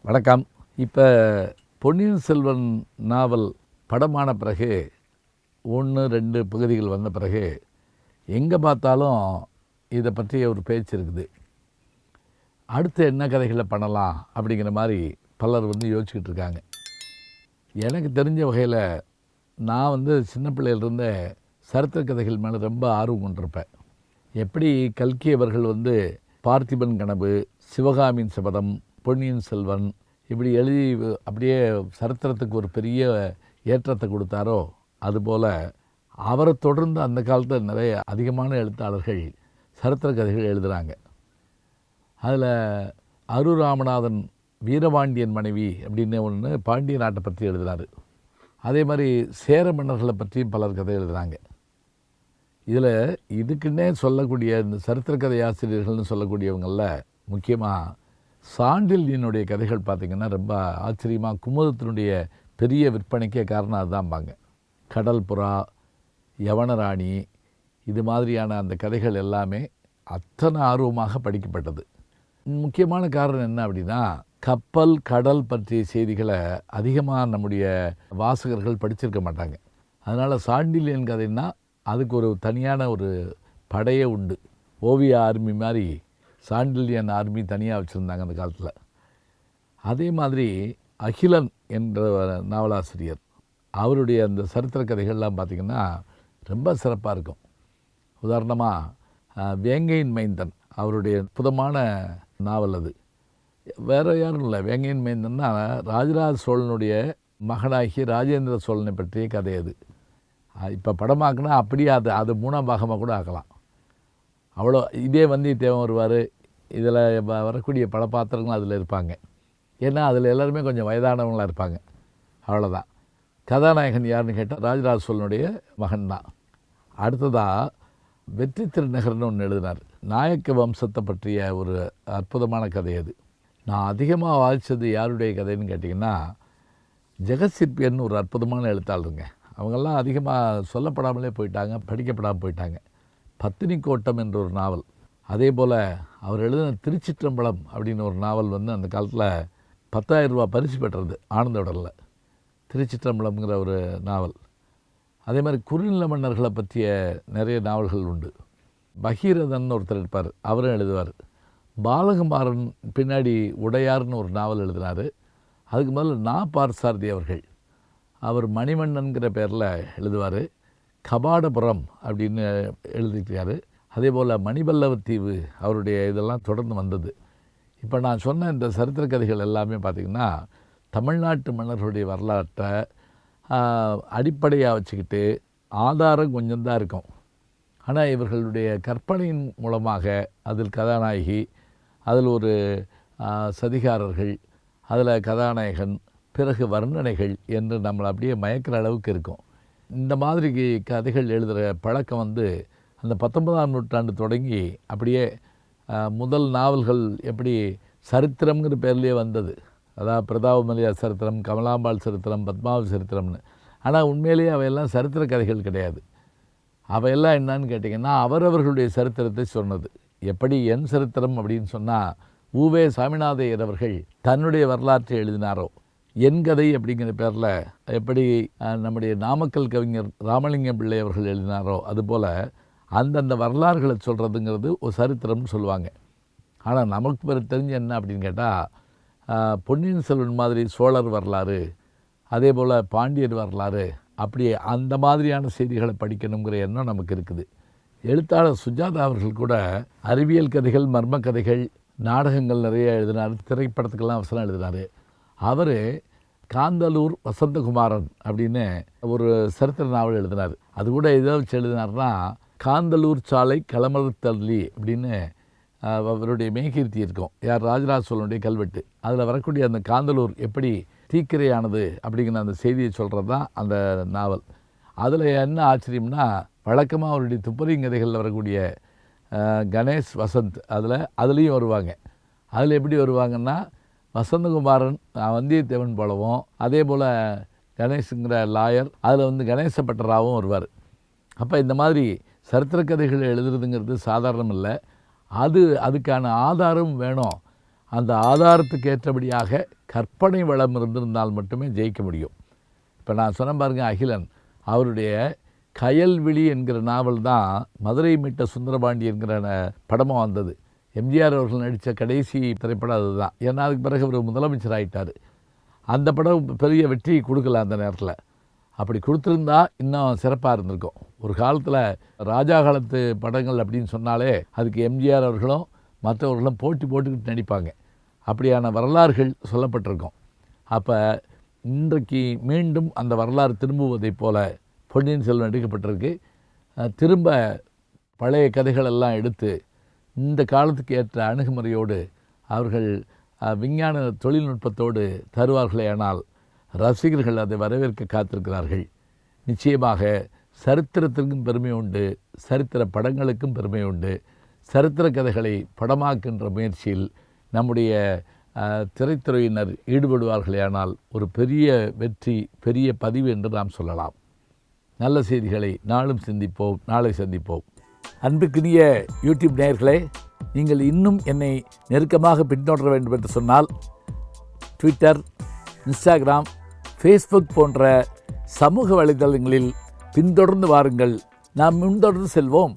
வணக்கம். இப்போ பொன்னியின் செல்வன் நாவல் படமான பிறகு 1, 2 பகுதிகள் வந்த பிறகு எங்கே பார்த்தாலும் இதை பற்றிய ஒரு பேச்சு இருக்குது. அடுத்து என்ன கதைகளை பண்ணலாம் அப்படிங்கிற மாதிரி பலர் யோசிச்சுக்கிட்டு இருக்காங்க. எனக்கு தெரிஞ்ச வகையில் நான் சின்ன பிள்ளையிலிருந்த சரித்திர கதைகள் மேலே ரொம்ப ஆர்வம் கொண்டிருப்பேன். எப்படி கல்கி அவர்கள் பார்த்திபன் கனவு, சிவகாமியின் சபதம், பொன்னியின் செல்வன் இப்படி எழுதி அப்படியே சரித்திரத்துக்கு ஒரு பெரிய ஏற்றத்தை கொடுத்தாரோ, அதுபோல் அவரை தொடர்ந்து அந்த காலத்தில் நிறைய அதிகமான எழுத்தாளர்கள் சரித்திர கதைகள் எழுதுகிறாங்க. அதில் அரூர் ராமநாதன் வீரபாண்டியன் மனைவி அப்படின்னு ஒன்று பாண்டிய நாட்டை பற்றி எழுதுகிறாரு. அதே மாதிரி சேர மன்னர்களை பற்றியும் பலர் கதை எழுதுகிறாங்க. இதில் இதுக்குன்னே சொல்லக்கூடிய இந்த சரித்திர கதை ஆசிரியர்கள்னு சொல்லக்கூடியவங்களில் முக்கியமாக சாண்டில்யனுடைய கதைகள் பார்த்திங்கன்னா ரொம்ப ஆச்சரியமாக குமுதத்தினுடைய பெரிய விற்பனைக்கே காரணம் அதுதான்பாங்க. கடல் புறா, யவனராணி இது மாதிரியான அந்த கதைகள் எல்லாமே அத்தனை ஆர்வமாக படிக்கப்பட்டது. முக்கியமான காரணம் என்ன அப்படின்னா, கப்பல் கடல் பற்றிய செய்திகளை அதிகமாக நம்முடைய வாசகர்கள் படிச்சிருக்க மாட்டாங்க. அதனால் சாண்டில்யன் கதைன்னா அதுக்கு ஒரு தனியான ஒரு படையே உண்டு. ஓவிய ஆர்மி மாதிரி சாண்டில்யன் ஆர்மி தனியாக வச்சுருந்தாங்க அந்த காலத்தில். அதே மாதிரி அகிலன் என்ற நாவலாசிரியர், அவருடைய அந்த சரித்திர கதைகள்லாம் பார்த்திங்கன்னா ரொம்ப சிறப்பாக இருக்கும். உதாரணமாக வேங்கையின் மைந்தன் அவருடைய அற்புதமான நாவல். அது வேறு யாரும் இல்லை, வேங்கையின் மைந்தன்னா ராஜராஜ சோழனுடைய மகனாகி ராஜேந்திர சோழனை பற்றிய கதை. அது இப்போ படமாக்குனா அப்படியே அது 3ஆம் பாகமாக கூட ஆக்கலாம். அவ்வளோ இதே வந்தியத்தேவன் வருவார். இதில் வரக்கூடிய பல பாத்திரங்களும் அதில் இருப்பாங்க. ஏன்னா அதில் எல்லாருமே கொஞ்சம் வயதானவங்களாக இருப்பாங்க. அவ்வளோதான். கதாநாயகன் யாருன்னு கேட்டால் ராஜராஜ சோழனுடைய மகன் தான். அடுத்ததாக வெற்றி திருநகர்னு ஒன்று எழுதினார். நாயக்க வம்சத்தை பற்றிய ஒரு அற்புதமான கதை அது. நான் அதிகமாக வாசித்தது யாருடைய கதைன்னு கேட்டிங்கன்னா, ஜெகசிற்பியன் ஒரு அற்புதமான எழுத்தாளருங்க. அவங்கெல்லாம் அதிகமாக சொல்லப்படாமலே போயிட்டாங்க, படிக்கப்படாமல் போயிட்டாங்க. பத்தினி கோட்டம் என்ற ஒரு நாவல், அதே போல் அவர் எழுதின திருச்சிற்றம்பலம் அப்படின்னு ஒரு நாவல் அந்த காலத்தில் 10,000 ரூபா பரிசு பெற்றது ஆனந்த உடலில். திருச்சிற்றம்பலம்ங்கிற ஒரு நாவல். அதே மாதிரி குறுநில மன்னர்களை பற்றிய நிறைய நாவல்கள் உண்டு. பகீரதன் ஒருத்தர் இருப்பார், அவரும் எழுதுவார். பாலகுமாரன் பின்னாடி உடையார்னு ஒரு நாவல் எழுதினார். அதுக்கு முதல்ல நா பார்சாரதி அவர்கள், அவர் மணிமன்னன்கிற பேரில் எழுதுவார். கபாடபுரம் அப்படின்னு எழுதிக்கிறார். அதே போல் மணிபல்லவத்தீவு அவருடைய இதெல்லாம் தொடர்ந்து வந்தது. இப்போ நான் சொன்ன இந்த சரித்திர கதைகள் எல்லாமே பார்த்திங்கன்னா தமிழ்நாட்டு மன்னர்களுடைய வரலாற்றை அடிப்படையாக வச்சுக்கிட்டு ஆதாரம் கொஞ்சம் தான் இருக்கும். ஆனால் இவர்களுடைய கற்பனையின் மூலமாக அதில் கதாநாயகி, அதில் ஒரு சதிகாரர்கள், அதில் கதாநாயகன், பிறகு வர்ணனைகள் என்று நம்மளை அப்படியே மயக்கிற அளவுக்கு இருக்கும். இந்த மாதிரி கதைகள் எழுதுகிற பழக்கம் அந்த 19ஆம் நூற்றாண்டு தொடங்கி அப்படியே முதல் நாவல்கள் எப்படி சரித்திரம்ங்கிற பேர்லேயே வந்தது. அதாவது பிரதாபமல்லியார் சரித்திரம், கமலாம்பாள் சரித்திரம், பத்மாவதி சரித்திரம்னு. ஆனால் உண்மையிலேயே அவையெல்லாம் சரித்திர கதைகள் கிடையாது. அவையெல்லாம் என்னன்னு கேட்டிங்கன்னா அவரவர்களுடைய சரித்திரத்தை சொன்னது. எப்படி என் சரித்திரம் அப்படின்னு சொன்னால் ஊவே சாமிநாதையர் அவர்கள் தன்னுடைய வரலாற்றை எழுதினாரோ, என் கதை அப்படிங்கிற பேரில் எப்படி நம்முடைய நாமக்கல் கவிஞர் ராமலிங்கம் பிள்ளை அவர்கள் எழுதினாரோ, அதுபோல் அந்தந்த வரலாறுகளை சொல்கிறதுங்கிறது ஒரு சரித்திரம்னு சொல்லுவாங்க. ஆனால் நமக்கு தெரிஞ்ச என்ன அப்படின்னு கேட்டால் பொன்னியின் செல்வன் மாதிரி சோழர் வரலாறு, அதே போல் பாண்டியர் வரலாறு, அப்படி அந்த மாதிரியான செய்திகளை படிக்கணுங்கிற எண்ணம் நமக்கு இருக்குது. எழுத்தாளர் சுஜாதா அவர்கள் கூட அறிவியல் கதைகள், மர்ம கதைகள், நாடகங்கள் நிறைய எழுதினார். திரைப்படத்துக்கெல்லாம் வசனம் எழுதினார். அவர் காந்தலூர் வசந்தகுமாரன் அப்படின்னு ஒரு சரித்திர நாவல் எழுதினார். அது கூட எதை வச்சு எழுதினார்னா, காந்தலூர் சாலை களமறுத்தள்ளி அப்படின்னு அவருடைய மெய்கீர்த்தி இருக்கும். யார் ராஜராஜ சோழனுடைய கல்வெட்டு. அதில் வரக்கூடிய அந்த காந்தலூர் எப்படி தீக்கிரையானது அப்படிங்கிற அந்த செய்தியை சொல்கிறது தான் அந்த நாவல். அதில் என்ன ஆச்சரியம்னா, வழக்கமாக அவருடைய துப்பறிங்கதைகளில் வரக்கூடிய கணேஷ் வசந்த் அதுலேயும் வருவாங்க. அதில் எப்படி வருவாங்கன்னா, வசந்தகுமாரன் வந்தியத்தேவன் போலவும், அதே போல் கணேஷுங்கிற லாயர், அதில் கணேசப்பட்டராகவும் வருவார். அப்போ இந்த மாதிரி சரித்திர கதைகள் எழுதுறதுங்கிறது சாதாரணம் இல்லை. அதுக்கான ஆதாரம் வேணும். அந்த ஆதாரத்துக்கு ஏற்றபடியாக கற்பனை வளம் இருந்திருந்தால் மட்டுமே ஜெயிக்க முடியும். இப்போ நான் சொன்ன பாருங்க, அகிலன் அவருடைய கயல்விழி என்கிற நாவல் தான் மதுரை மீட்ட சுந்தரபாண்டி என்கிற படமாக வந்தது. எம்ஜிஆர் அவர்கள் நடித்த கடைசி திரைப்படம் அதுதான். ஏன்னா அதுக்கு பிறகு அவர் முதலமைச்சர் ஆகிட்டார். அந்த படம் பெரிய வெற்றி கொடுக்கல அந்த நேரத்தில். அப்படி கொடுத்துருந்தா இன்னும் சிறப்பாக இருந்திருக்கும். ஒரு காலத்தில் ராஜா காலத்து படங்கள் அப்படின்னு சொன்னாலே அதுக்கு எம்ஜிஆர் அவர்களும் மற்றவர்களும் போட்டி போட்டுக்கிட்டு நடிப்பாங்க. அப்படியான வரலாறுகள் சொல்லப்பட்டிருக்கும். அப்போ இன்றைக்கு மீண்டும் அந்த வரலாறு திரும்புவதைப் போல பொன்னியின் செல்வன் எடுக்கப்பட்டிருக்கு. திரும்ப பழைய கதைகளெல்லாம் எடுத்து இந்த காலத்துக்கு ஏற்ற அணுகுமுறையோடு அவர்கள் விஞ்ஞான தொழில்நுட்பத்தோடு தருவார்களே, ஆனால் ரசிகர்கள் அதை வரவேற்க காத்திருக்கிறார்கள். நிச்சயமாக சரித்திரத்திற்கும் பெருமை உண்டு, சரித்திர படங்களுக்கும் பெருமை உண்டு. சரித்திர கதைகளை படமாக்கின்ற முயற்சியில் நம்முடைய திரைத்துறையினர் ஈடுபடுவார்களே, ஆனால் ஒரு பெரிய வெற்றி, பெரிய பதிவு என்று நாம் சொல்லலாம். நல்ல செய்திகளை நாளும் சிந்திப்போம், நாளை சந்திப்போம். அன்புக்குரிய யூடியூப் நேயர்களே, நீங்கள் இன்னும் என்னை நெருக்கமாக பின்தொடர வேண்டும் என்று சொன்னால் ட்விட்டர், இன்ஸ்டாகிராம், ஃபேஸ்புக் போன்ற சமூக வலைதளங்களில் பின்தொடர்ந்து வாருங்கள். நாம் முன்தொடர்ந்து செல்வோம்.